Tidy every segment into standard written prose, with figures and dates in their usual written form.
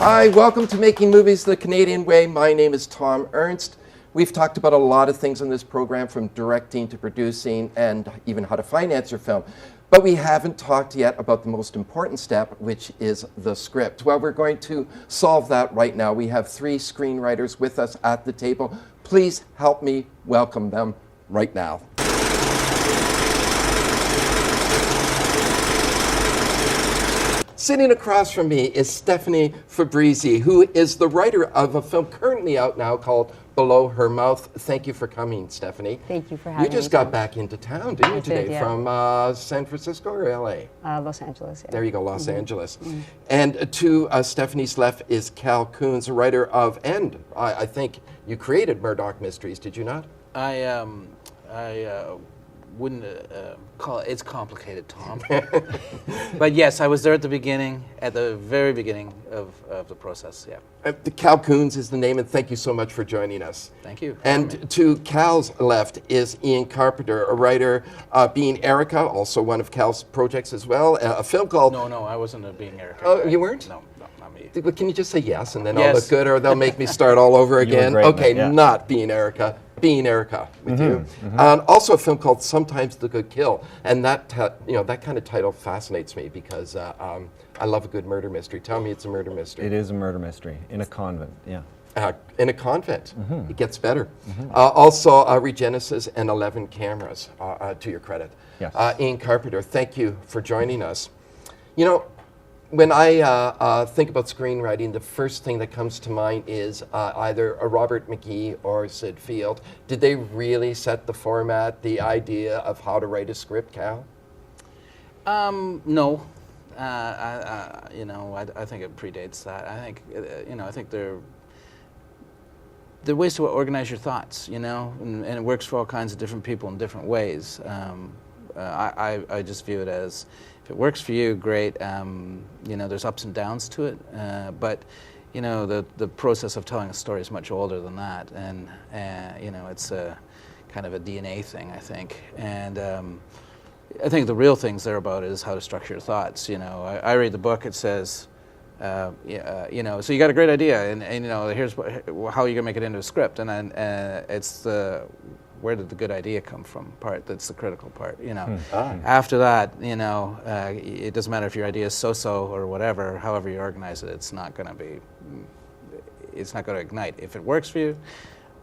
Hi, welcome to Making Movies the Canadian Way. My name is Thom Ernst. We've talked about a lot of things in this program, from directing to producing and even how to finance your film. But we haven't talked yet about the most important step, which is the script. Well, we're going to solve that right now. We have 3 screenwriters with us at the table. Please help me welcome them right now. Sitting across from me is Stephanie Fabrizi, who is the writer of a film currently out now called Below Her Mouth. Thank you for coming, Stephanie. Thank you for having me. You just got back into town, didn't you, today? Yeah. From San Francisco or LA? Los Angeles, yeah. There you go, Los Angeles. And to Stephanie's left is Coons, a writer of, and I think you created Murdoch Mysteries, did you not? I wouldn't call it, it's complicated, Thom. But yes, I was there at the beginning, at the very beginning of the process, yeah. The Coons is the name, and thank you so much for joining us. Thank you. And to Cal's left is Ian Carpenter, a writer, Being Erica, also one of Cal's projects as well, a film called... No, I wasn't a Being Erica. Oh, you weren't? No, not me. Can you just say yes, and then Yes. I'll look good, or they'll make me start all over again? great, Okay, yeah. not Being Erica. Being Erica with you. And also a film called Sometimes the Good Kill, and that that kind of title fascinates me because I love a good murder mystery. Tell me it's a murder mystery. It is a murder mystery in a convent, yeah. In a convent. It gets better. Also, Regenesis and 11 Cameras, to your credit. Yes. Ian Carpenter, thank you for joining us. You know, when I think about screenwriting, the first thing that comes to mind is either a Robert McGee or Sid Field. Did they really set the format, the idea of how to write a script, Cal? No. I think it predates that. I think, I think there are ways to organize your thoughts, and it works for all kinds of different people in different ways. I just view it as, if it works for you, great. There's ups and downs to it, but the process of telling a story is much older than that, and it's a kind of a DNA thing, I think. And I think the real things they're about is how to structure your thoughts. I read the book. It says, so you got a great idea, and here's how you're gonna make it into a script, and then it's the where did the good idea come from part that's the critical part. After that, it doesn't matter if your idea is so-so or whatever. However you organize it, it's not going to ignite. If it works for you,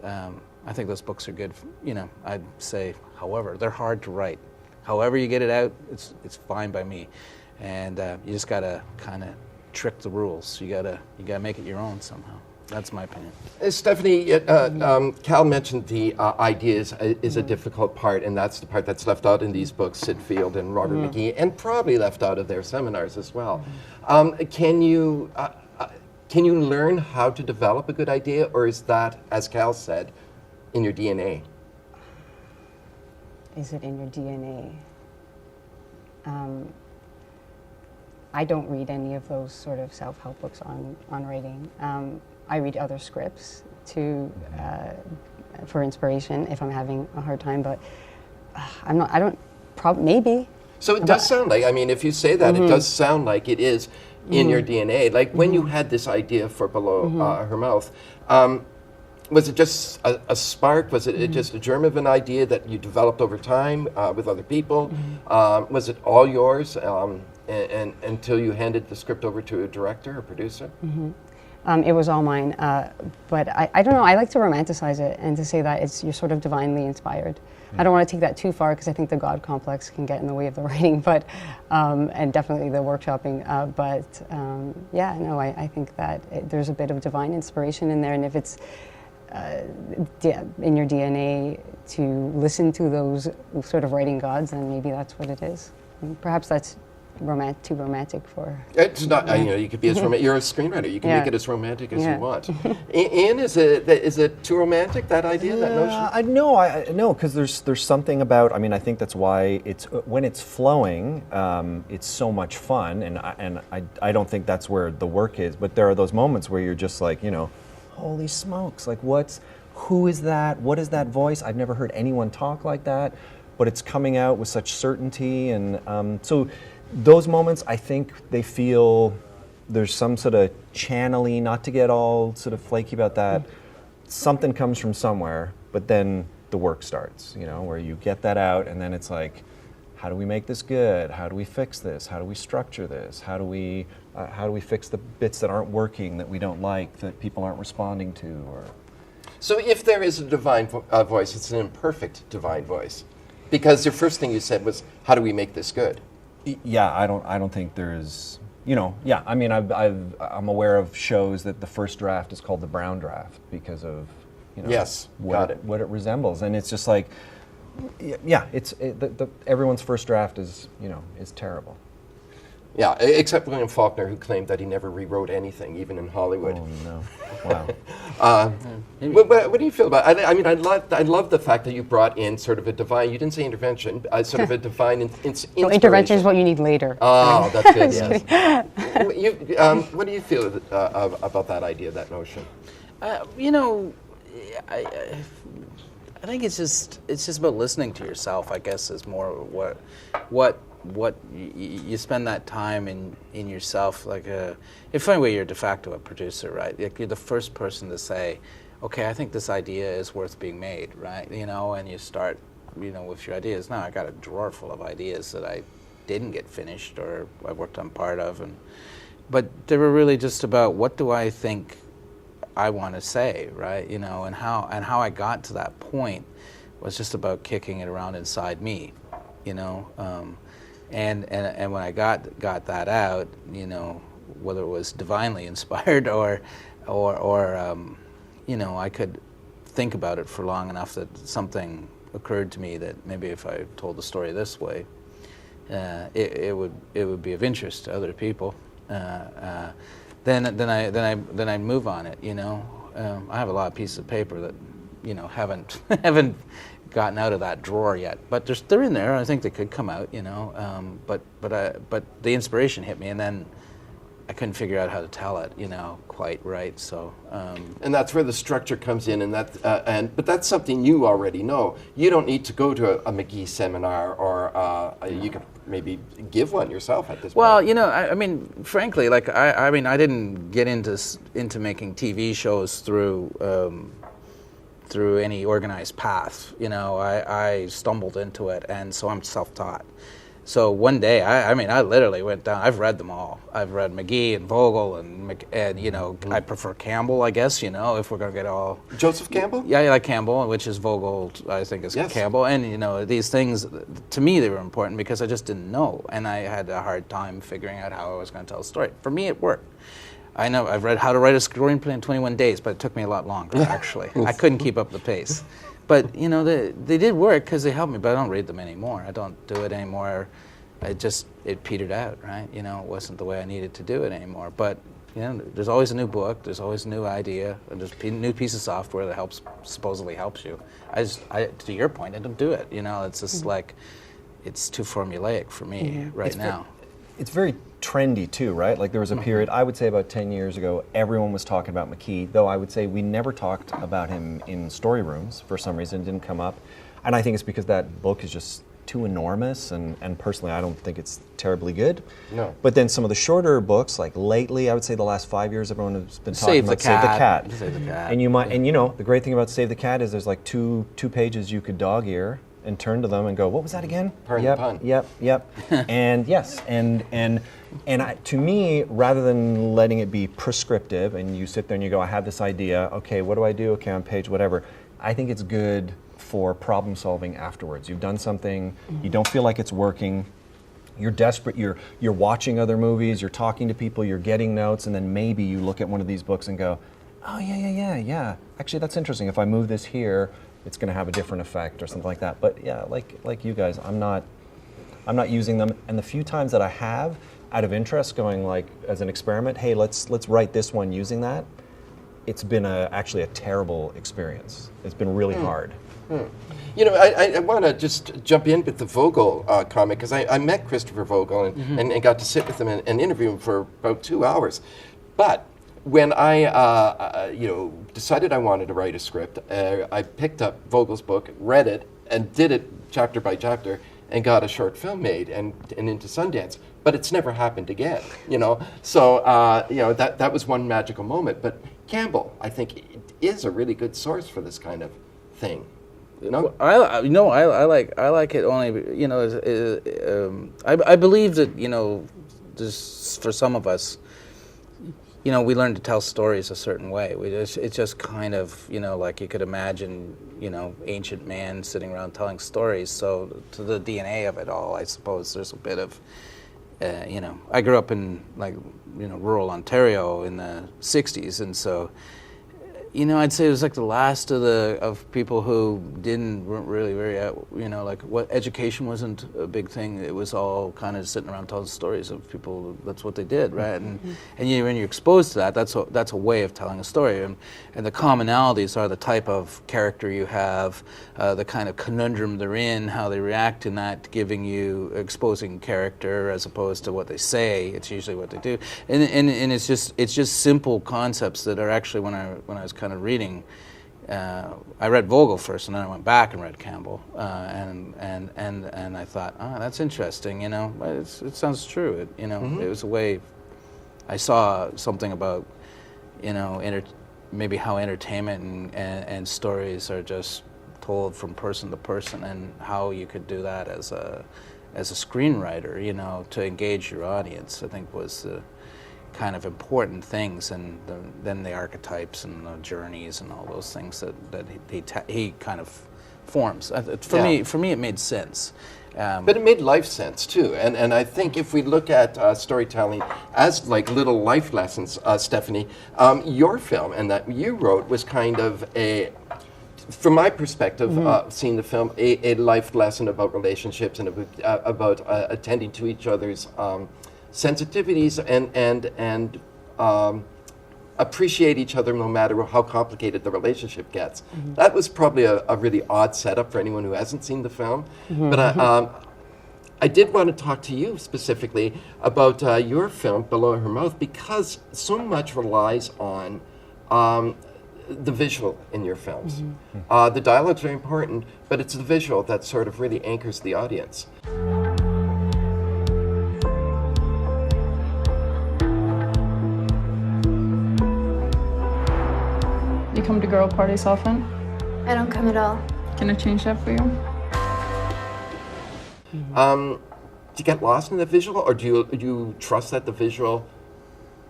I think those books are good. I'd say, however, they're hard to write. However you get it out, it's fine by me, and you just got to kind of trick the rules. You got to make it your own somehow. That's my opinion. Stephanie, Cal mentioned the ideas is a difficult part, and that's the part that's left out in these books, Sid Field and Robert McGee, and probably left out of their seminars as well. Can you learn how to develop a good idea, or is that, as Cal said, in your DNA? Is it in your DNA? I don't read any of those sort of self-help books on writing. I read other scripts for inspiration if I'm having a hard time, but maybe. So it does sound like, if you say that, it does sound like it is in your DNA. Like when you had this idea for Below Her Mouth, was it just a spark? Was it just a germ of an idea that you developed over time with other people? Was it all yours and until you handed the script over to a director or producer? It was all mine, but I don't know, I like to romanticize it and to say that you're sort of divinely inspired. I don't want to take that too far because I think the God complex can get in the way of the writing, but and definitely the workshopping, I think that there's a bit of divine inspiration in there, and if it's in your DNA to listen to those sort of writing gods, then maybe that's what it is. Perhaps that's too romantic for... It's not, you could be as romantic. You're a screenwriter. You can make it as romantic as you want. Ian, is it too romantic, that idea, that notion? No, because there's something about, I think that's why when it's flowing, it's so much fun, and I don't think that's where the work is, but there are those moments where you're just like, holy smokes, like who is that? What is that voice? I've never heard anyone talk like that, but it's coming out with such certainty, and so those moments, I think they feel there's some sort of channely, not to get all sort of flaky about that. Something comes from somewhere, but then the work starts, you know, where you get that out, and then it's like, how do we make this good? How do we fix this? How do we structure this? How do we fix the bits that aren't working, that we don't like, that people aren't responding to? Or So if there is a divine voice, it's an imperfect divine voice. Because the first thing you said was, how do we make this good? yeah, I don't think there's, you know, yeah. I mean, I'm aware of shows that the first draft is called the brown draft because of, you know, Yes, got it. what it resembles, and it's just like, yeah, everyone's first draft is, you know, is terrible. Yeah, except William Faulkner, who claimed that he never rewrote anything, even in Hollywood. Oh no! Wow. What do you feel about it? I mean, I love the fact that you brought in sort of a divine, you didn't say intervention, sort of a divine inspiration. No, intervention is what you need later. Oh, that's good, yes. What do you feel about that idea, that notion? You know, I think it's just about listening to yourself. I guess is more what you spend that time in yourself. Like it's funny way you're de facto a producer, right? Like you're the first person to say, okay, I think this idea is worth being made, right? You know, and you start, you know, with your ideas. Now I got a drawer full of ideas that I didn't get finished or I worked on part of, but they were really just about what do I think I want to say, right? You know, and how I got to that point was just about kicking it around inside me, you know. And when I got that out, you know, whether it was divinely inspired or you know, I could think about it for long enough that something occurred to me that maybe if I told the story this way, it would be of interest to other people. Then I move on it. You know, I have a lot of pieces of paper that, you know, haven't gotten out of that drawer yet, but they're in there. I think they could come out. You know, but the inspiration hit me, and then I couldn't figure out how to tell it. You know, quite right. So. And that's where the structure comes in, but that's something you already know. You don't need to go to a McGee seminar, or you could maybe give one yourself at this point. Well, you know, I mean, frankly, like I mean, I didn't get into making TV shows through any organized path. You know, I stumbled into it, and so I'm self-taught. So one day, I mean, I literally went down. I've read them all. I've read McGee and Vogel and you know, I prefer Campbell, I guess. You know, if we're gonna get all Joseph Campbell? Yeah, I like Campbell, which is Vogel. I think is Yes. Campbell. And you know, these things to me they were important because I just didn't know, and I had a hard time figuring out how I was going to tell a story. For me, it worked. I know I've read How to Write a Screenplay in 21 Days, but it took me a lot longer. Actually, I couldn't keep up the pace. But you know, they did work because they helped me. But I don't read them anymore. I don't do it anymore. It petered out, right? You know, it wasn't the way I needed to do it anymore. But you know, there's always a new book. There's always a new idea. And there's a new piece of software that supposedly helps you. To your point, I don't do it. You know, it's just like it's too formulaic for me right now. It's very trendy too, right? Like there was a period, I would say about 10 years ago, everyone was talking about McKee, though I would say we never talked about him in story rooms for some reason. It didn't come up. And I think it's because that book is just too enormous, and personally I don't think it's terribly good. No. But then some of the shorter books, like lately, I would say the last 5 years, everyone has been talking about Save the Cat. Save the Cat. And you know, the great thing about Save the Cat is there's like two pages you could dog ear and turn to them and go, what was that again? Pardon yep, the pun. Yep. And yes, and to me, rather than letting it be prescriptive and you sit there and you go, I have this idea, okay, what do I do? Okay, on page whatever. I think it's good for problem solving afterwards. You've done something, you don't feel like it's working, you're desperate, you're watching other movies, you're talking to people, you're getting notes, and then maybe you look at one of these books and go, oh yeah. Actually, that's interesting. If I move this here, it's going to have a different effect or something like that. But yeah, like you guys, I'm not using them. And the few times that I have, out of interest, going like as an experiment, hey, let's write this one using that. It's been actually a terrible experience. It's been really hard. You know, I want to just jump in with the Vogel comic, because I met Christopher Vogel and got to sit with him and interview him for about 2 hours. But when I decided I wanted to write a script, I picked up Vogel's book, read it, and did it chapter by chapter. and got a short film made and into Sundance, but it's never happened again, you know. So, you know, that was one magical moment. But Campbell, I think, is a really good source for this kind of thing. You know? I like it only, you know, I believe that, you know, just for some of us, you know, we learn to tell stories a certain way. It's just kind of, you know, like you could imagine, you know, ancient man sitting around telling stories. So to the DNA of it all, I suppose there's a bit of, you know, I grew up in, like, you know, rural Ontario in the 60s, and so, you know, I'd say it was like the last of people who weren't really very, you know, like what education wasn't a big thing. It was all kind of sitting around telling stories of people. That's what they did, right? And when you're exposed to that, that's a way of telling a story. And the commonalities are the type of character you have, the kind of conundrum they're in, how they react in that, giving you exposing character as opposed to what they say. It's usually what they do, and it's just simple concepts that are actually when I was kind of reading, I read Vogel first, and then I went back and read Campbell, and I thought, that's interesting. You know, it sounds true. You know, it was a way. I saw something about, you know, maybe how entertainment and stories are just told from person to person, and how you could do that as a screenwriter. You know, to engage your audience, I think was the kind of important things, and then the archetypes and the journeys and all those things that he kind of forms. For me, it made sense. But it made life sense too, and I think if we look at storytelling as like little life lessons, Stephanie, your film and that you wrote was kind of from my perspective, seeing the film, a life lesson about relationships and about attending to each other's sensitivities and appreciate each other no matter how complicated the relationship gets. That was probably a really odd setup for anyone who hasn't seen the film. But I did want to talk to you specifically about your film, Below Her Mouth, because so much relies on the visual in your films. The dialogue's very important, but it's the visual that sort of really anchors the audience. You come to girl parties often? I don't come at all. Can I change that for you? Do you get lost in the visual, or do you trust that the visual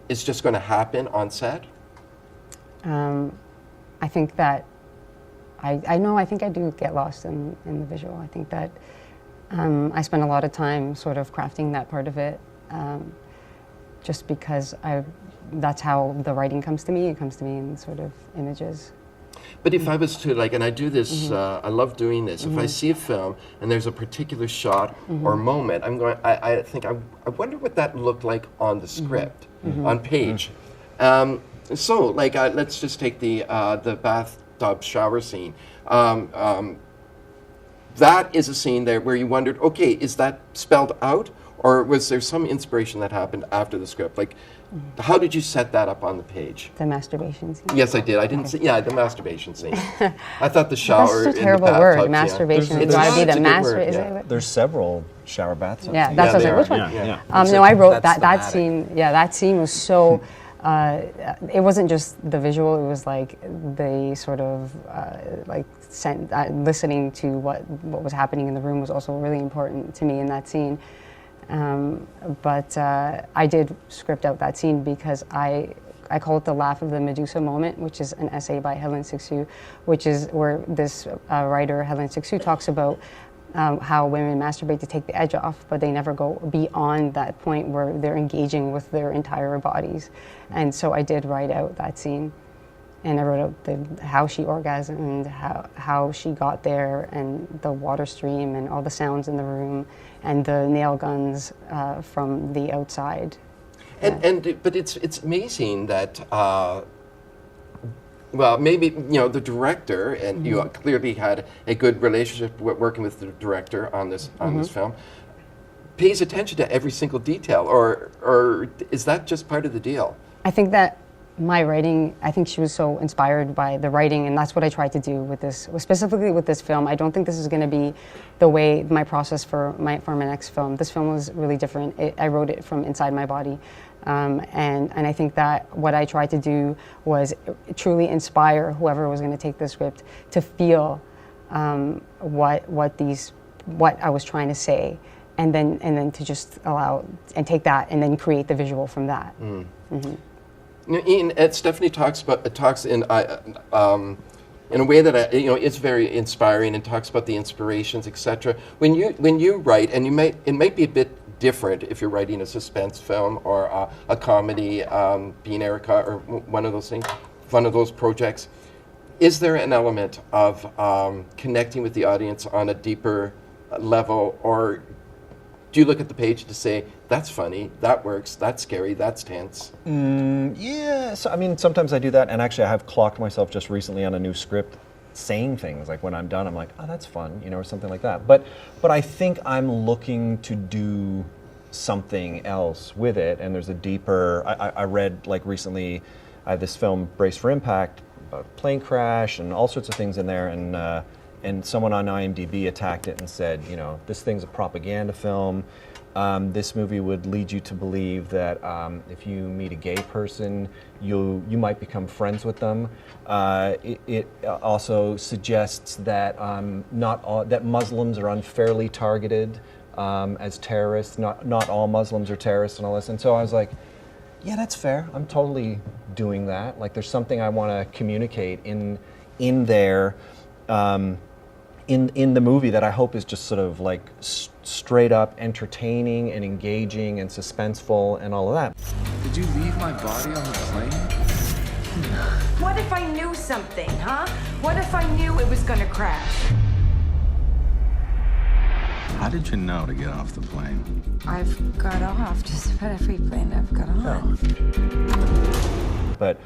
is just going to happen on set? I think that I think I do get lost in the visual. I think that I spend a lot of time sort of crafting that part of it, just because that's how the writing comes to me. It comes to me in sort of images. But if I was to, like, and I do this, I love doing this, if I see a film and there's a particular shot or moment, I think, I wonder what that looked like on the script, on page. So, like, let's just take the bathtub shower scene. That is a scene there where you wondered, okay, is that spelled out? Or was there some inspiration that happened after the script? Like, how did you set that up on the page? The masturbation scene? Yes, I did. I didn't see, the masturbation scene. I thought the shower That's in a terrible the word, bathtub, masturbation. It's It's got to be it's the a good master. word, Is yeah. it? There's several shower baths. Yeah, that's what I was like. Which one? Yeah. No, I wrote That's that thematic. scene. Yeah, that scene was so. It wasn't just the visual. It was like the sort of listening to what was happening in the room was also really important to me in that scene. But I did script out that scene because I call it the Laugh of the Medusa moment, which is an essay by Helen Sixou, which is where this writer, Helen Sixou, talks about how women masturbate to take the edge off, but they never go beyond that point where they're engaging with their entire bodies. And so I did write out that scene. And I wrote out how she orgasmed, how she got there, and the water stream, and all the sounds in the room, and the nail guns from the outside. But it's amazing that well, maybe the director, and you clearly had a good relationship working with the director on this film, pays attention to every single detail, or is that just part of the deal? I think that my writing, I think she was so inspired by the writing, and that's what I tried to do with this, specifically with this film. I don't think this is going to be the way my process for my next film. This film was really different. I wrote it from inside my body, and I think that what I tried to do was truly inspire whoever was going to take this script to feel what I was trying to say, and then to just allow and take that and then create the visual from that. Mm-hmm. Ian, Stephanie talks in a way that it's very inspiring, and talks about the inspirations, etc. When you write, and it might be a bit different if you're writing a suspense film or a comedy, being Erica, or one of those things, one of those projects. Is there an element of connecting with the audience on a deeper level, or do you look at the page to say, that's funny, that works, that's scary, that's tense? Yeah, so, I mean, sometimes I do that, and actually I have clocked myself just recently on a new script saying things, like when I'm done, I'm like, oh, that's fun, or something like that. But I think I'm looking to do something else with it, and there's a deeper, I read, like recently, I have this film, Brace for Impact, about a plane crash and all sorts of things in there, and someone on IMDb attacked it and said, this thing's a propaganda film. This movie would lead you to believe that if you meet a gay person, you might become friends with them. It also suggests that that Muslims are unfairly targeted as terrorists. Not all Muslims are terrorists and all this. And so I was like, yeah, that's fair. I'm totally doing that. Like, there's something I want to communicate in there. In the movie that I hope is just sort of like straight up entertaining and engaging and suspenseful and all of that. Did you leave my body on the plane? What if I knew something, huh? What if I knew it was gonna crash? How did you know to get off the plane? I've got off just about every plane I've got on. But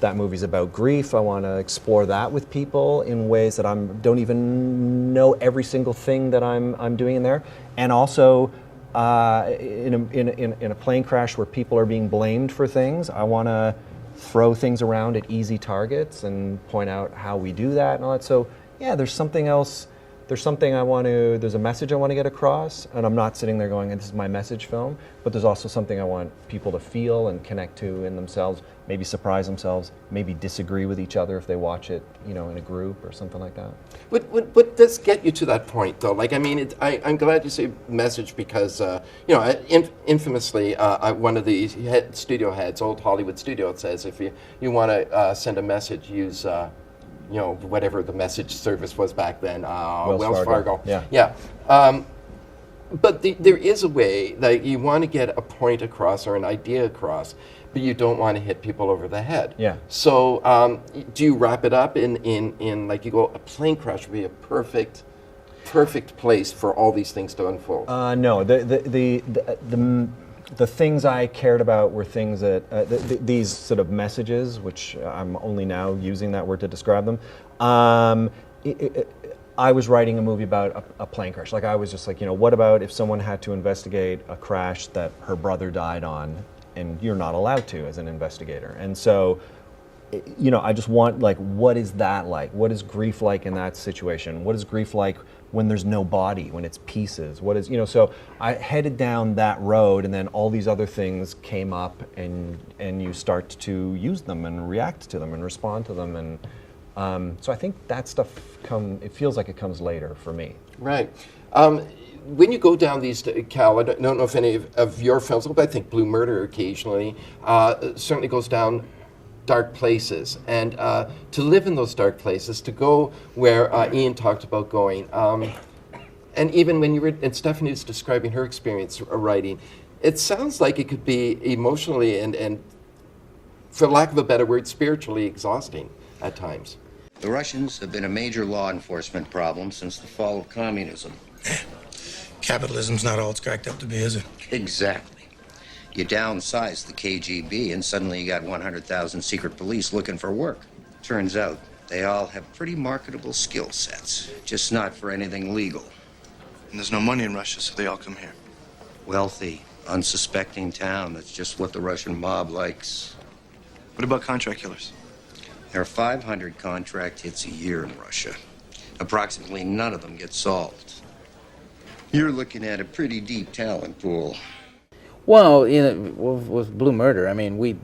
that movie's about grief. I want to explore that with people in ways that don't even know every single thing that I'm doing in there. And also, in a plane crash where people are being blamed for things, I want to throw things around at easy targets and point out how we do that and all that. So yeah, there's something else. There's a message I want to get across, and I'm not sitting there going, this is my message film, but there's also something I want people to feel and connect to in themselves, maybe surprise themselves, maybe disagree with each other if they watch it, in a group or something like that. What does get you to that point, though? Like, I mean, I'm glad you say message because, infamously, one of the studio heads, old Hollywood studio, it says, if you want to send a message, use... whatever the message service was back then, Wells Fargo. Yeah. But there is a way that you want to get a point across or an idea across, but you don't want to hit people over the head. Yeah. So do you wrap it up in like you go, a plane crash would be a perfect place for all these things to unfold? No. The things I cared about were things that, these sort of messages, which I'm only now using that word to describe them. I was writing a movie about a plane crash. Like, I was just like, what about if someone had to investigate a crash that her brother died on, and you're not allowed to as an investigator? And so, I just want, like, what is that like? What is grief like in that situation? What is grief like when there's no body, when it's pieces? What is, so I headed down that road, and then all these other things came up, and you start to use them and react to them and respond to them. And so I think that stuff it feels like it comes later for me. Right. When you go down these, Cal, I don't know if any of your films, but I think Blue Murder occasionally certainly goes down dark places, and to live in those dark places, to go where Ian talked about going, and even when and Stephanie was describing her experience writing, it sounds like it could be emotionally and for lack of a better word, spiritually exhausting at times. The Russians have been a major law enforcement problem since the fall of communism. Capitalism's not all it's cracked up to be, is it? Exactly. You downsize the KGB and suddenly you got 100,000 secret police looking for work. Turns out they all have pretty marketable skill sets, just not for anything legal. And there's no money in Russia, so they all come here. Wealthy, Unsuspecting town. That's just what the Russian mob likes. What about contract killers? There are 500 contract hits a year in Russia. Approximately none of them get solved. You're looking at a pretty deep talent pool. Well, you know, with Blue Murder, I mean, we,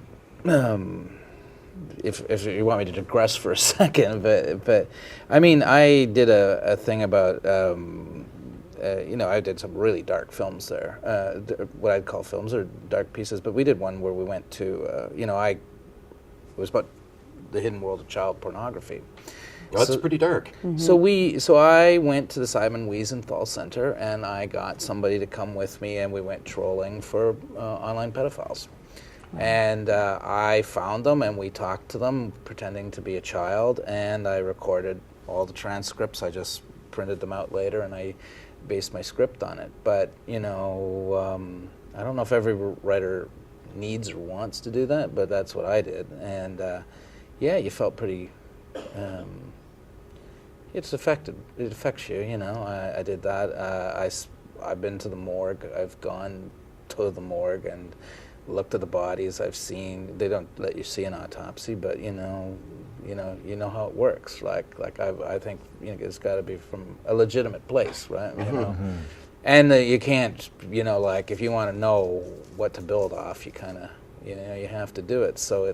if you want me to digress for a second, but I mean, I did a thing about, you know, I did some really dark films there, what I'd call films or dark pieces, but we did one where we went to, you know, it was about the hidden world of child pornography. Well, that's pretty dark. Mm-hmm. So I went to the Simon Wiesenthal Center, and I got somebody to come with me, and we went trolling for online pedophiles. And I found them, and we talked to them, pretending to be a child, and I recorded all the transcripts. I just printed them out later, and I based my script on it. But, you know, I don't know if every writer needs or wants to do that, but that's what I did. And, yeah, you felt pretty... It affects you, you know. I did that. I've been to the morgue. I've gone to the morgue and looked at the bodies. I've seen. They don't let you see an autopsy, but you know how it works. I think you know, it's got to be from a legitimate place, right? You know, and you can't, you know, like if you want to know what to build off, you kind of, you know, you have to do it. So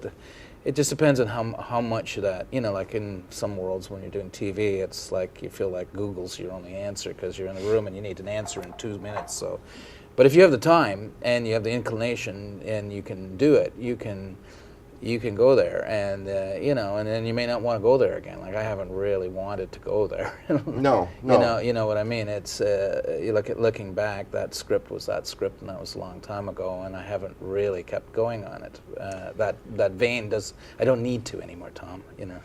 it just depends on how much of that, you know, like in some worlds when you're doing TV, it's like you feel like Google's your only answer because you're in a room and you need an answer in 2 minutes. So, but if you have the time and you have the inclination and you can do it, you can go there, and you know, and then you may not want to go there again. Like I haven't really wanted to go there. No. You know what I mean. It's you looking back, that script was that script, and that was a long time ago, and I haven't really kept going on it. That vein does. I don't need to anymore, Tom. You know.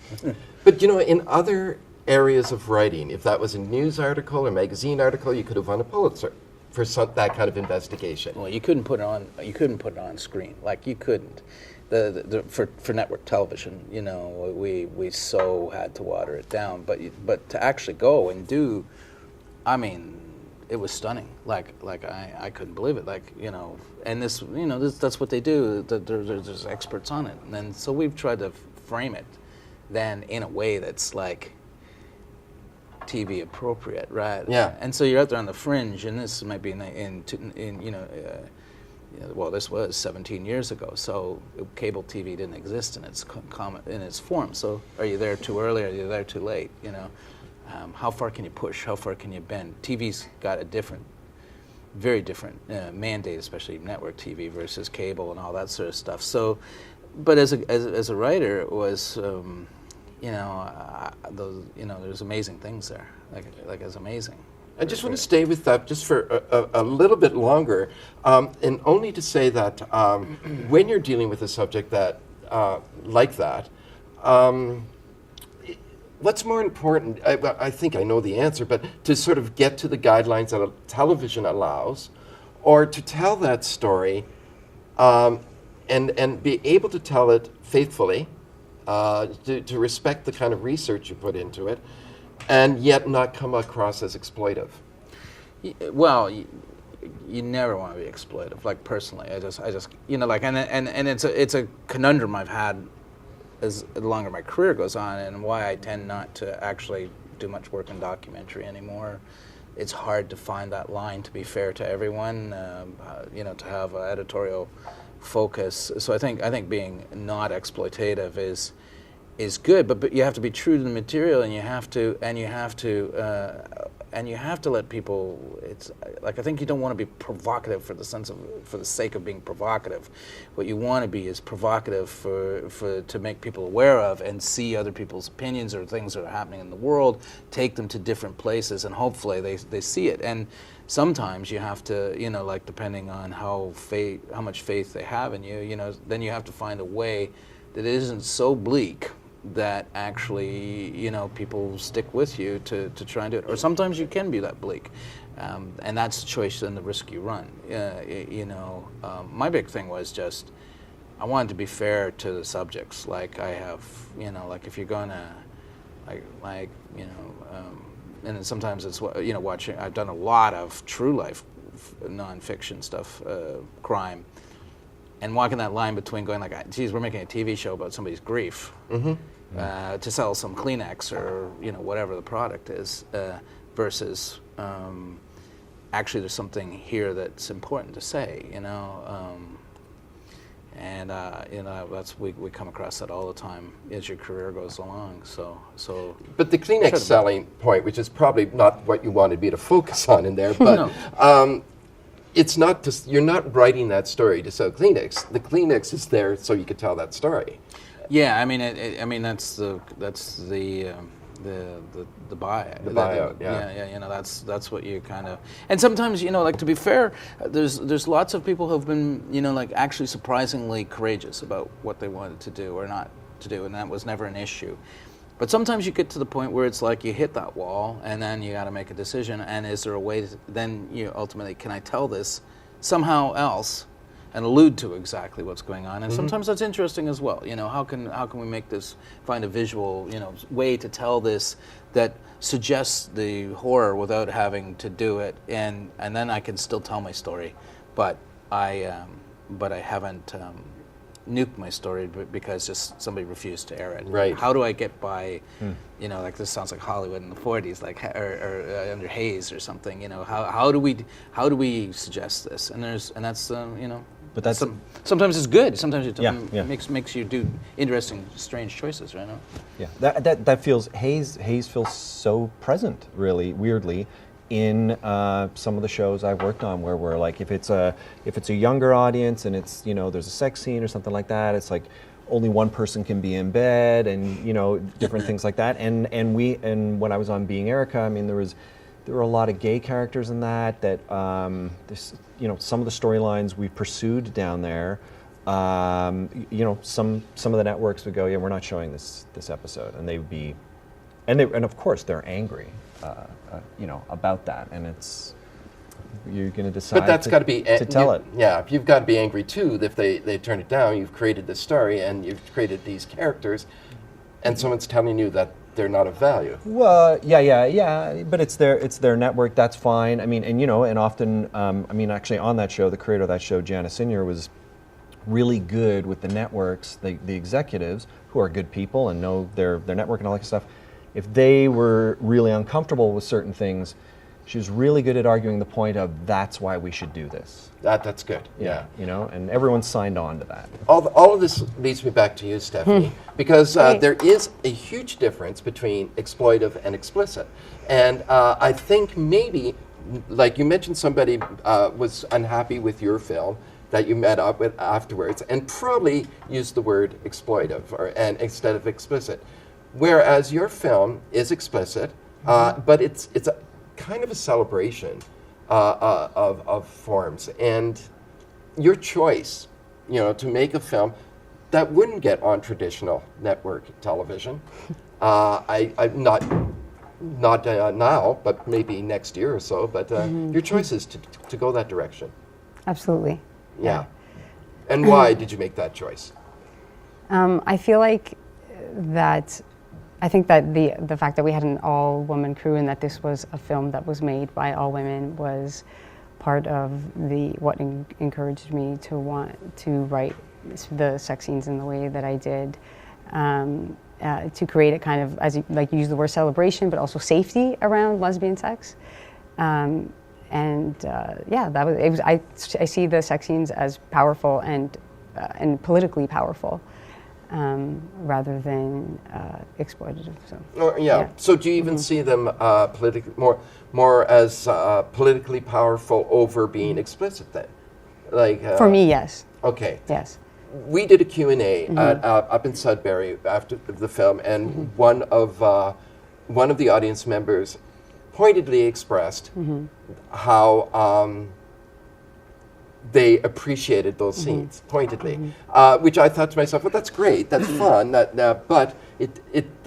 But you know, in other areas of writing, if that was a news article or magazine article, you could have won a Pulitzer for that kind of investigation. Well, you couldn't put it on. You couldn't put it on screen. Like you couldn't. For network television, you know, we so had to water it down. But to actually go and do, I mean, it was stunning. Like I couldn't believe it. Like, you know, and this, you know, that's what they do. There's experts on it, and then so we've tried to frame it then in a way that's like TV appropriate, right? Yeah. And so you're out there on the fringe, and this might be in you know. Well, this was 17 years ago, so cable TV didn't exist in its form. So, are you there too early? Or are you there too late? You know, how far can you push? How far can you bend? TV's got a very different mandate, especially network TV versus cable and all that sort of stuff. So, but as a writer, it was, you know, there's amazing things there. Like it's amazing. I just want to stay with that just for a little bit longer, and only to say that when you're dealing with a subject that like that, what's more important? I think I know the answer, but to sort of get to the guidelines that television allows, or to tell that story and be able to tell it faithfully, to respect the kind of research you put into it, and yet not come across as exploitive. Well, you never want to be exploitive. Like personally, I just you know, like and it's a conundrum I've had as the longer my career goes on, and why I tend not to actually do much work in documentary anymore. It's hard to find that line, to be fair to everyone. You know, to have an editorial focus. So I think being not exploitative is good, but you have to be true to the material, and you have to let people. It's like, I think you don't want to be provocative for the sake of being provocative. What you want to be is provocative to make people aware of and see other people's opinions or things that are happening in the world, take them to different places, and hopefully they see it. And sometimes you have to, you know, like depending on how much faith they have in you, you know, then you have to find a way that isn't so bleak that actually, you know, people stick with you to try and do it. Or sometimes you can be that bleak, and that's the choice and the risk you run. You know, my big thing was just, I wanted to be fair to the subjects. Like I have, you know, like if you're gonna, like you know, and then sometimes it's, you know, watching. I've done a lot of true life nonfiction stuff, crime, and walking that line between going like, geez, we're making a TV show about somebody's grief to sell some Kleenex or whatever the product is, versus actually there's something here that's important to say, and that's we come across that all the time as your career goes along. So. But the Kleenex selling point, which is probably not what you wanted me to focus on in there, but it's not just, you're not writing that story to sell Kleenex. The Kleenex is there so you could tell that story. Yeah, I mean that's the buyout. The buyout, yeah. That's what you kind of. And sometimes, like, to be fair, there's lots of people who've been, like, actually surprisingly courageous about what they wanted to do or not to do, and that was never an issue. But sometimes you get to the point where it's like you hit that wall, and then you got to make a decision. And is there a way? Then you ultimately, can I tell this somehow else, and allude to exactly what's going on? And sometimes that's interesting as well. How can we make this, find a visual, way to tell this that suggests the horror without having to do it, and then I can still tell my story, but I haven't nuked my story because just somebody refused to air it. Right. How do I get by, like, this sounds like Hollywood in the 40s, like, or under Hayes or something. How do we suggest this? And that's But that's sometimes it's good. Sometimes it makes you do interesting, strange choices, right? Yeah, that feels Hayes feels so present, really weirdly, in some of the shows I've worked on, where we're like, if it's a younger audience and it's there's a sex scene or something like that, it's like only one person can be in bed, and different things like that. And when I was on Being Erica, I mean there were a lot of gay characters in that this, some of the storylines we pursued down there, some of the networks would go, yeah, we're not showing this episode, and they would be, and of course they're angry, about that, and you're going to decide. But that's got to be to tell it. Yeah, you've got to be angry too if they turn it down. You've created this story and you've created these characters, and someone's telling you that they're not of value. Well, yeah. But it's their network. That's fine. I mean, and often, actually, on that show, the creator of that show, Janice Senior, was really good with the networks, the executives, who are good people and know their network and all that stuff. If they were really uncomfortable with certain things, she was really good at arguing the point of, that's why we should do this. That's good. Yeah. And everyone signed on to that. All of this leads me back to you, Stephanie, because there is a huge difference between exploitive and explicit. And I think maybe, like you mentioned, somebody was unhappy with your film that you met up with afterwards and probably used the word exploitive and instead of explicit. Whereas your film is explicit, but it's a kind of a celebration of forms, and your choice, to make a film that wouldn't get on traditional network television. I'm not now, but maybe next year or so. But your choice is to go that direction. Absolutely. Yeah. And why did you make that choice? I feel like that. I think that the fact that we had an all-woman crew and that this was a film that was made by all women was part of what encouraged me to want to write the sex scenes in the way that I did, to create a kind of, as you use the word celebration, but also safety around lesbian sex. That was it. I see the sex scenes as powerful and politically powerful. Rather than exploitative. So do you even see them more as politically powerful over being explicit then? For me, yes. Okay. Yes. We did a Q&A up in Sudbury after the film, and one of the audience members pointedly expressed how they appreciated those scenes pointedly, which I thought to myself, well, that's great, that's fun. But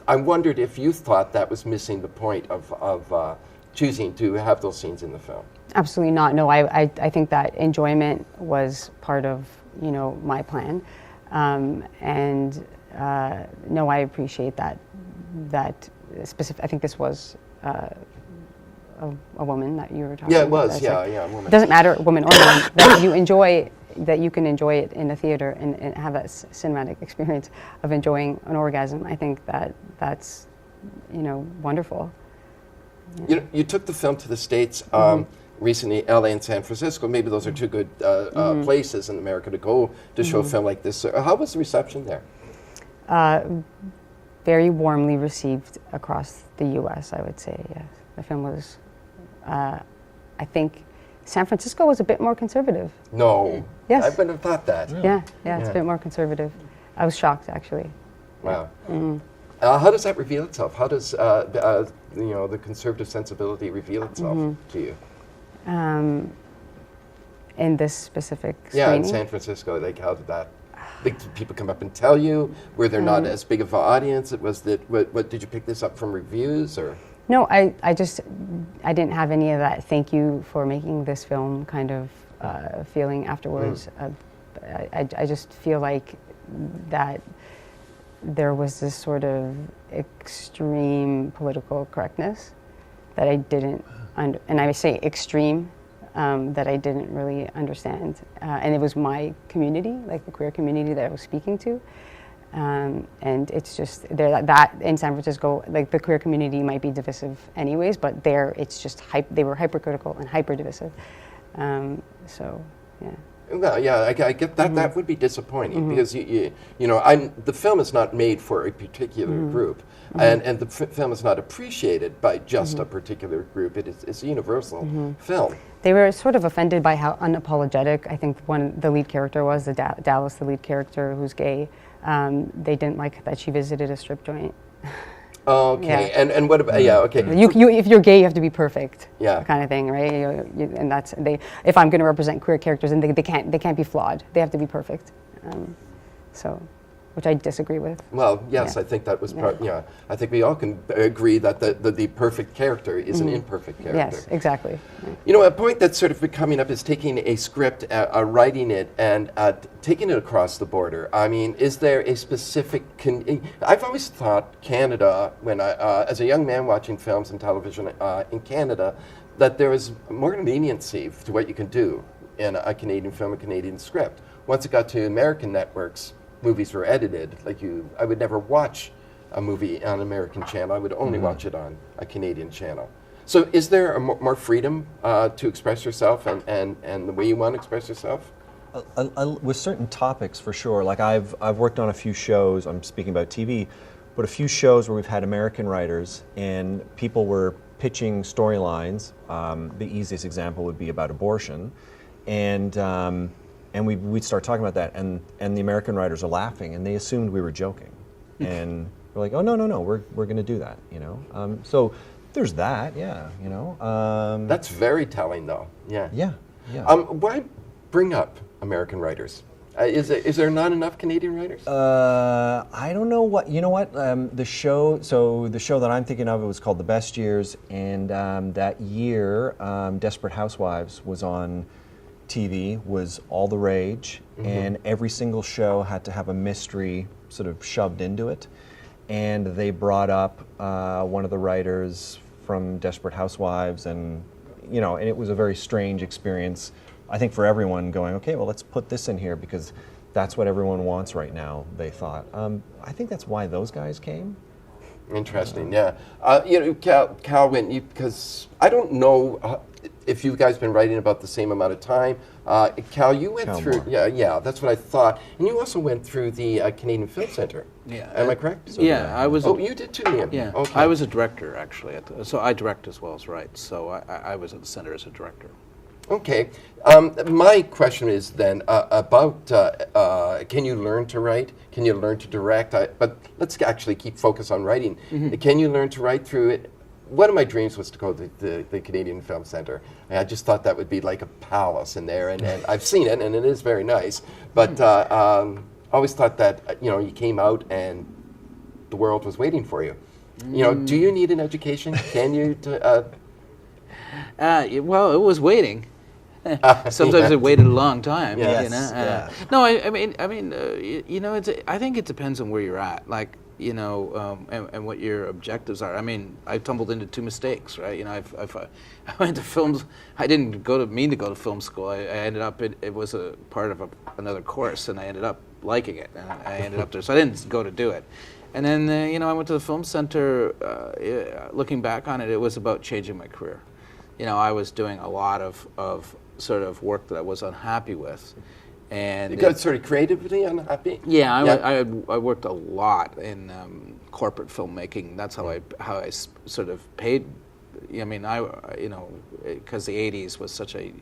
I wondered if you thought that was missing the point of choosing to have those scenes in the film. Absolutely not. No, I think that enjoyment was part of my plan, no, I appreciate that specific. I think this was a woman that you were talking Yeah, it about. was. That's Yeah, like- yeah, a woman. Doesn't matter, woman or man, that you enjoy, that you can enjoy it in the theater and have that cinematic experience of enjoying an orgasm. I think that's, wonderful. You know, you took the film to the States recently, LA and San Francisco. Maybe those are two good places in America to go to show a film like this. How was the reception there? Very warmly received across the U.S., I would say, yes. The film was, I think, San Francisco was a bit more conservative. No. Yes. I wouldn't have thought that. Yeah, it's a bit more conservative. I was shocked, actually. Wow. How does that reveal itself? How does the conservative sensibility reveal itself to you? In this specific Yeah, in screening? San Francisco, like how did that? Did people come up and tell you? Were there not as big of an audience? It was that. What did you pick this up from reviews or? No, I didn't have any of that thank you for making this film kind of feeling afterwards. I just feel like that there was this sort of extreme political correctness that I didn't, and I say extreme, that I didn't really understand. And it was my community, like the queer community that I was speaking to. And it's just that in San Francisco, like the queer community might be divisive anyways, but there it's just they were hypercritical and hyper divisive. So yeah. Well, yeah, I get that. That would be disappointing because the film is not made for a particular group, and the film is not appreciated by just a particular group. It's a universal film. They were sort of offended by how unapologetic I think the lead character was, Dallas, the lead character who's gay. They didn't like that she visited a strip joint. Okay, Yeah. and what about okay? If you're gay, you have to be perfect. Yeah. Kind of thing, right? And that's if I'm going to represent queer characters, and they can't be flawed. They have to be perfect. Which I disagree with. Well, yes, Yeah. I think that was part. Yeah, I think we all can agree that the perfect character is an imperfect character. Yes, exactly. You know, a point that's sort of been coming up is taking a script, writing it, and taking it across the border. I mean, is there a specific? I've always thought Canada, when as a young man watching films and television in Canada, that there was more leniency to what you can do in a Canadian film, a Canadian script. Once it got to American networks, movies were edited. I would never watch a movie on an American channel. I would only watch it on a Canadian channel. So is there more freedom to express yourself and the way you want to express yourself? With certain topics, for sure. Like I've worked on a few shows, I'm speaking about TV, but a few shows where we've had American writers and people were pitching storylines. The easiest example would be about abortion. And we'd start talking about that, and the American writers are laughing, and they assumed we were joking. And we're like, oh, no, we're going to do that, So there's that, yeah, That's very telling, though, yeah. Yeah. Why bring up American writers? Is there not enough Canadian writers? I don't know what, the show that I'm thinking of, it was called The Best Years, and that year, Desperate Housewives was on TV, was all the rage, and every single show had to have a mystery sort of shoved into it. And they brought up one of the writers from Desperate Housewives, and and it was a very strange experience, I think, for everyone going, okay, well, let's put this in here because that's what everyone wants right now, they thought. I think that's why those guys came. Interesting, yeah. Cal, because I don't know if you guys been writing about the same amount of time. Cal, you went through, yeah, that's what I thought. And you also went through the Canadian Film Center. Yeah. Am I correct? So I was. Oh, you did too, Ian. Yeah. Okay. I was a director, actually. So I direct as well as write. So I was at the center as a director. Okay. My question is then about can you learn to write? Can you learn to direct? But let's actually keep focus on writing. Can you learn to write through it? One of my dreams was to go to the Canadian Film Center. And I just thought that would be like a palace in there. And I've seen it, and it is very nice. But always thought that, you came out and the world was waiting for you. Do you need an education? Can you? Well, it was waiting. Sometimes it waited a long time. Yes. No, I mean, I think it depends on where you're at. Like and what your objectives are. I mean, I tumbled into 2 mistakes, right? I went to films. I didn't mean to go to film school. I ended up, it was a part of another course, and I ended up liking it, and I ended up there. So I didn't go to do it. And then, I went to the film center. Looking back on it, it was about changing my career. I was doing a lot of sort of work that I was unhappy with. And you got sort of creatively unhappy? Yeah, I worked a lot in corporate filmmaking. That's how I sort of paid. I mean, because the '80s was such a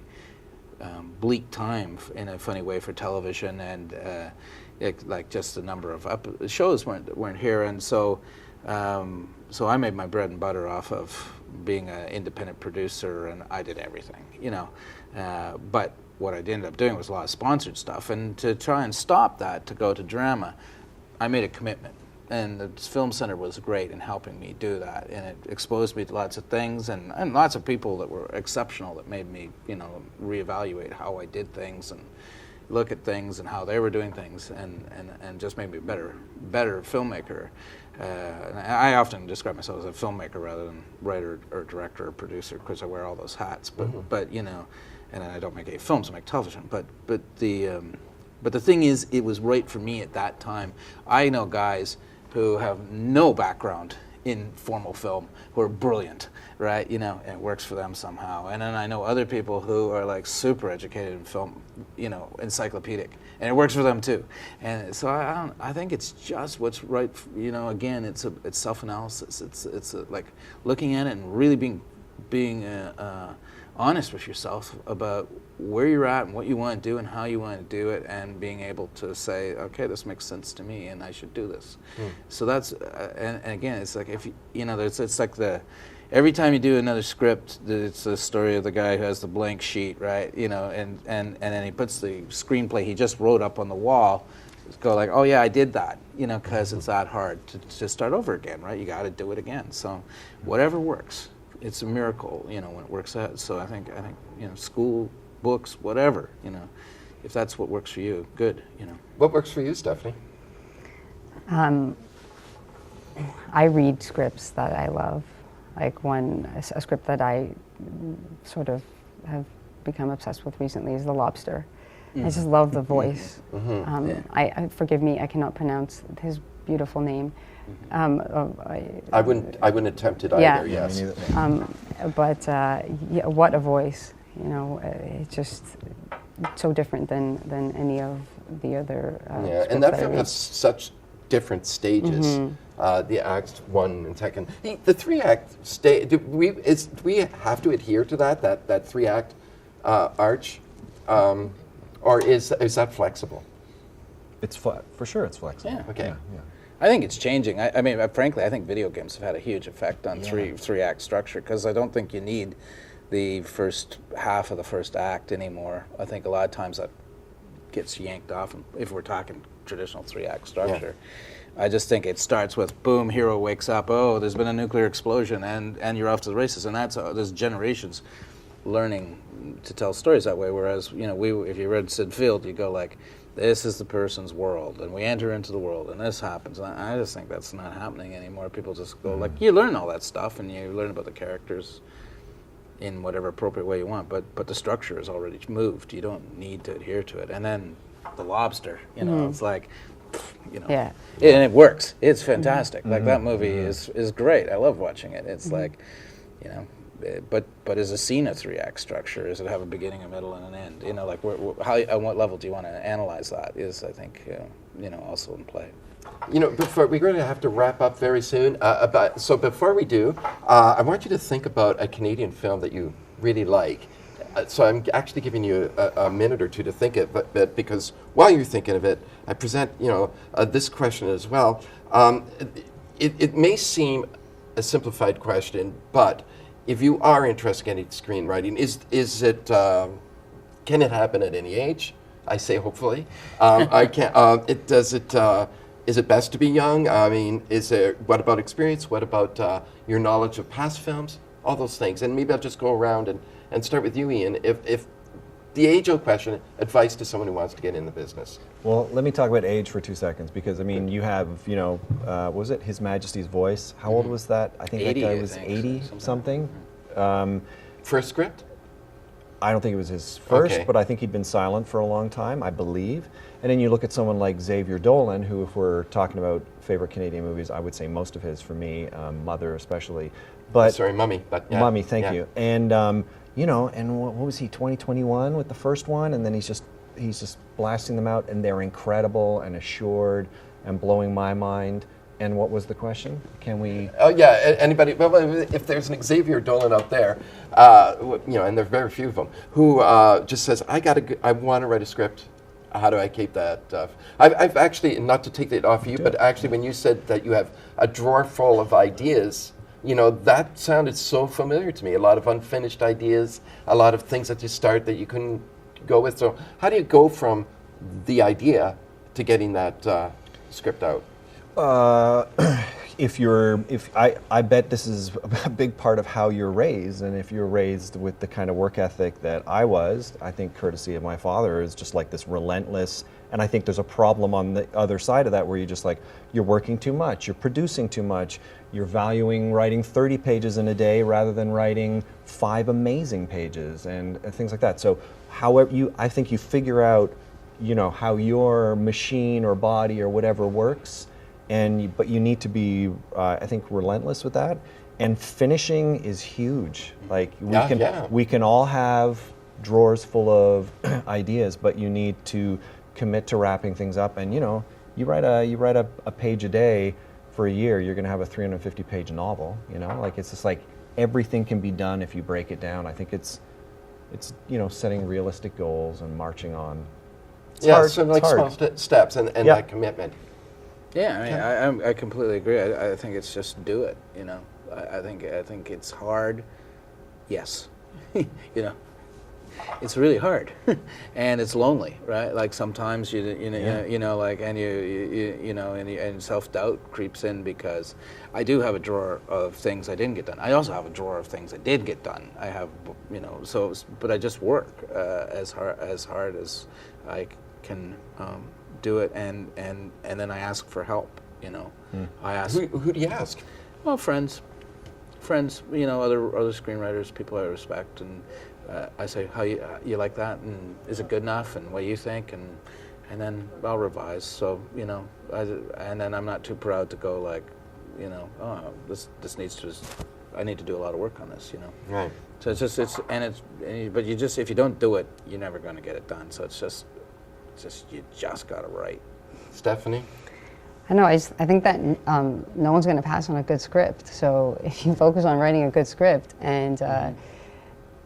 bleak time in a funny way for television, and like just the number of shows weren't here, and so I made my bread and butter off of being an independent producer, and I did everything, but what I ended up doing was a lot of sponsored stuff, and to try and stop that, to go to drama, I made a commitment, and the film center was great in helping me do that, and it exposed me to lots of things, and lots of people that were exceptional that made me, reevaluate how I did things and look at things and how they were doing things, and just made me a better filmmaker. And I often describe myself as a filmmaker rather than writer or director or producer, because I wear all those hats, but and I don't make any films, I make television. But the thing is, it was right for me at that time. I know guys who have no background in formal film who are brilliant, right? And it works for them somehow. And then I know other people who are like super educated in film, encyclopedic, and it works for them too. And so I think it's just what's right. Again, it's self-analysis. It's like looking at it and really being honest with yourself about where you're at and what you want to do and how you want to do it, and being able to say, okay, this makes sense to me and I should do this. So that's and again, it's like if it's like every time you do another script, it's the story of the guy who has the blank sheet, right? And then he puts the screenplay he just wrote up on the wall. Go like, oh yeah, I did that, because it's that hard to start over again, right? You got to do it again. So whatever works. It's a miracle, when it works out. So I think, school, books, whatever, if that's what works for you, good, What works for you, Stephanie? I read scripts that I love. Like a script that I sort of have become obsessed with recently is The Lobster. I just love the voice. Forgive me, I cannot pronounce his beautiful name. I wouldn't attempt it either. Yes. But what a voice! It's just so different than any of the other. And that film has such different stages. The acts 1 and 2. The 3-act stage. Do we have to adhere to that 3-act arch, or is that flexible? It's for sure. It's flexible. Yeah. Okay. Yeah. I think it's changing. I mean, frankly, I think video games have had a huge effect on three-act structure, because I don't think you need the first half of the first act anymore. I think a lot of times that gets yanked off, if we're talking traditional 3-act structure. I just think it starts with, boom, hero wakes up, oh, there's been a nuclear explosion, and you're off to the races. And there's generations learning to tell stories that way, whereas, if you read Sid Field, you go like, this is the person's world, and we enter into the world, and this happens. And I just think that's not happening anymore. People just go like, you learn all that stuff, and you learn about the characters in whatever appropriate way you want, but the structure is already moved. You don't need to adhere to it. And then The Lobster, it's like, and it works. It's fantastic. Like that movie is great. I love watching it. It's like, but is a scene a 3-act structure? Does it have a beginning, a middle, and an end? Like how, on what level do you want to analyze that? Is, I think, also in play. Before we're going to have to wrap up very soon. So before we do, I want you to think about a Canadian film that you really like. So I'm actually giving you a minute or two to think it, but because while you're thinking of it, I present this question as well. It may seem a simplified question, but if you are interested in screenwriting, is it can it happen at any age? I say hopefully. I can't. Is it best to be young? I mean, what about experience? What about your knowledge of past films? All those things. And maybe I'll just go around and start with you, Ian. If the age-old question, advice to someone who wants to get in the business. Well, let me talk about age for 2 seconds, because I mean, you have, what was it, His Majesty's Voice? How old was that? I think 80, that guy I was think, 80 something. First script? I don't think it was his first, Okay. but I think he'd been silent for a long time, I believe. And then you look at someone like Xavier Dolan, who, if we're talking about favorite Canadian movies, I would say most of his for me, Mother especially. But Sorry, Mummy. But yeah. Mummy, thank Yeah. you. And and what was he, 2021 with the first one, and then he's just blasting them out, and they're incredible and assured and blowing my mind. And what was the question? Can we? Oh yeah, anybody? Well, if there's an Xavier Dolan out there, and there are very few of them, who just says, I want to write a script. How do I keep that? I've actually, not to take that off you, but actually, when you said that you have a drawer full of ideas, that sounded so familiar to me. A lot of unfinished ideas, a lot of things that you start that you couldn't go with. So, how do you go from the idea to getting that script out? I bet this is a big part of how you're raised, and if you're raised with the kind of work ethic that I was, I think courtesy of my father is just like this relentless, and I think there's a problem on the other side of that where you're working too much, you're producing too much, you're valuing writing 30 pages in a day rather than writing 5 amazing pages and things like that. So I think you figure out, how your machine or body or whatever works, but you need to be, I think, relentless with that. And finishing is huge. Like we can all have drawers full of ideas, but you need to commit to wrapping things up. And you write a page a day for a year, you're going to have a 350-page novel. It's just like everything can be done if you break it down. I think it's setting realistic goals and marching on. It's hard. So like hard. small steps and that commitment. Yeah, I completely agree. I think it's just do it. I think it's hard. Yes, it's really hard, and it's lonely, right? Like sometimes and self-doubt creeps in because I do have a drawer of things I didn't get done. I also have a drawer of things I did get done. I have, but I just work as hard as I can do it, and then I ask for help. I ask. Who do you ask? Well, friends, other screenwriters, people I respect, and I say, how you like that, and is it good enough, and what do you think, and then I'll revise. So and then I'm not too proud to go like, this needs to. I need to do a lot of work on this. Right. So but if you don't do it, you're never going to get it done. So it's just you just got to write. Stephanie? I know. I think that no one's going to pass on a good script. So if you focus on writing a good script and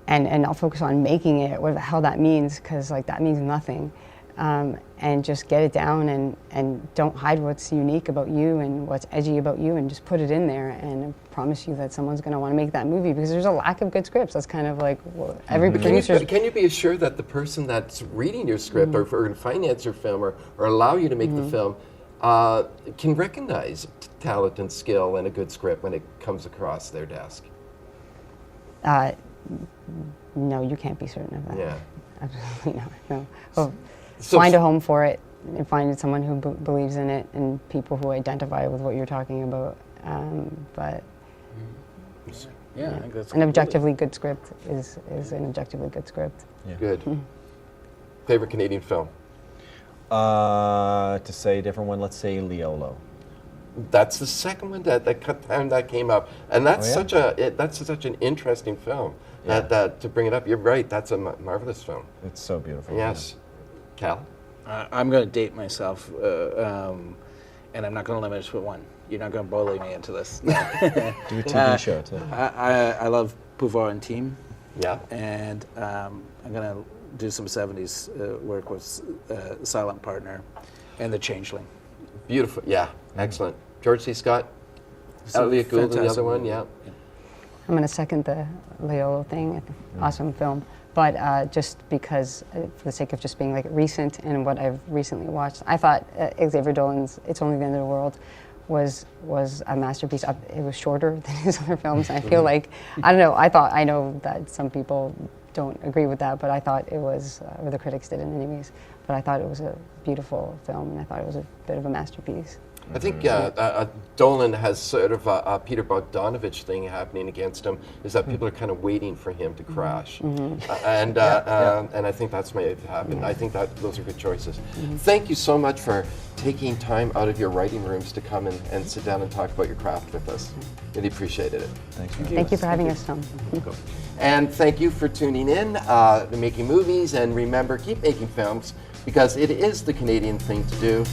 not focus on making it, what the hell that means, because that means nothing, and just get it down and don't hide what's unique about you and what's edgy about you, and just put it in there. And I promise you that someone's going to want to make that movie, because there's a lack of good scripts. That's kind of like every producer. Can you be assured that the person that's reading your script or going to finance your film or allow you to make the film can recognize talent and skill in a good script when it comes across their desk? No, you can't be certain of that. Yeah. Absolutely not. No. Well, find a home for it, and find someone who believes in it, and people who identify with what you're talking about. But yeah, I think that's an objectively good script is an objectively good script. Yeah. Good. Favorite Canadian film? To say a different one, let's say Leolo. That's the second one that came up, and that's such an interesting film. Yeah. That to bring it up, you're right. That's a marvelous film. It's so beautiful. Yes, Cal. I'm going to date myself, and I'm not going to limit it to one. You're not going to bully me into this. Do a TV show too. I love Pouvoir and Team. Yeah. And I'm going to do some 70s work with Silent Partner and The Changeling. Beautiful. Yeah. Excellent. George C. Scott. Elliot Gould, the other one. Yeah. I'm going to second the Leolo thing. Awesome film. But just because, for the sake of just being recent and what I've recently watched, I thought Xavier Dolan's It's Only the End of the World was a masterpiece. It was shorter than his other films. I feel like, I don't know, I know that some people don't agree with that, but I thought it was, or the critics didn't anyways, but I thought it was a beautiful film, and I thought it was a bit of a masterpiece. I think Dolan has sort of a Peter Bogdanovich thing happening against him, is that people are kind of waiting for him to crash. And I think that's may have happened. I think that those are good choices. Thank you so much for taking time out of your writing rooms to come and sit down and talk about your craft with us. Really appreciated it. Thanks. Thank you for having us, Thom. And thank you for tuning in to Making Movies. And remember, keep making films, because it is the Canadian thing to do.